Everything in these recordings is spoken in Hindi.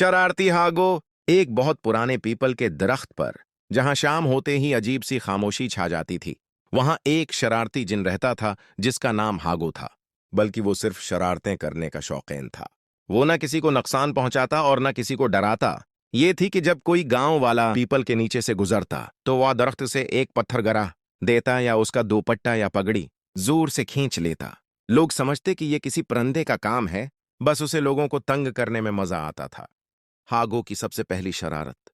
शरारती हागो एक बहुत पुराने पीपल के दरख्त पर, जहां शाम होते ही अजीब सी खामोशी छा जाती थी, वहां एक शरारती जिन रहता था जिसका नाम हागो था। बल्कि वो सिर्फ शरारतें करने का शौकीन था। वो न किसी को नुकसान पहुंचाता और न किसी को डराता। ये थी कि जब कोई गांव वाला पीपल के नीचे से गुजरता तो वह दरख्त से एक पत्थर गिरा देता या उसका दोपट्टा या पगड़ी जोर से खींच लेता। लोग समझते कि ये किसी परिंदे का काम है, बस उसे लोगों को तंग करने में मजा आता था। हागो की सबसे पहली शरारत।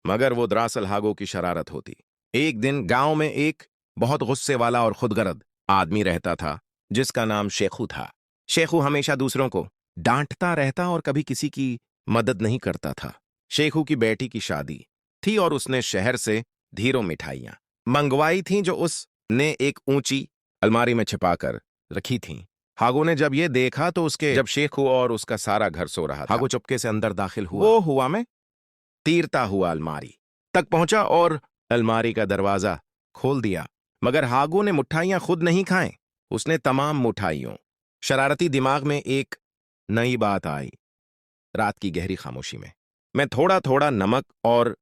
मगर वो दरअसल हागो की शरारत होती। एक दिन गांव में एक बहुत गुस्से वाला और खुदगर्द आदमी रहता था जिसका नाम शेखू था। शेखू हमेशा दूसरों को डांटता रहता और कभी किसी की मदद नहीं करता था। शेखू की बेटी की शादी थी और उसने शहर से ढेरों मिठाइयां मंगवाई थीं जो उसने एक ऊंची अलमारी में छिपाकर रखी थीं। हागो ने जब ये देखा तो उसके जब शेखू और उसका सारा घर सो रहा था, हागो चुपके से अंदर दाखिल हुआ। वो हुआ मैं तीरता हुआ अलमारी तक पहुंचा और अलमारी का दरवाजा खोल दिया। मगर हागो ने मिठाइयां खुद नहीं खाएं, उसने तमाम मिठाइयों। शरारती दिमाग में एक नई बात आई। रात की गहरी खामोशी में मैं थोड़ा थोड़ा नमक और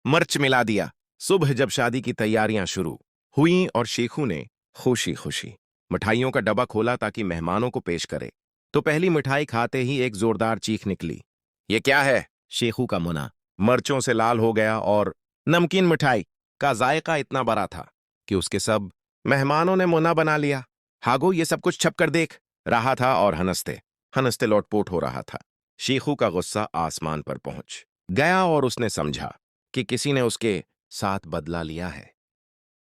मिर्च मिला दिया। सुबह जब शादी की तैयारियां शुरू हुईं और शेखू ने खुशी खुशी मिठाइयों का डब्बा खोला ताकि मेहमानों को पेश करे, तो पहली मिठाई खाते ही एक जोरदार चीख निकली। ये क्या है? शेखू का मुंह मिर्चों से लाल हो गया और नमकीन मिठाई का जायका इतना बड़ा था कि उसके सब मेहमानों ने मुन्ना बना लिया। हागो ये सब कुछ छपकर देख रहा था और हंसते हंसते लोटपोट हो रहा था। शेखू का गुस्सा आसमान पर पहुंच गया और उसने समझा कि किसी ने उसके साथ बदला लिया है।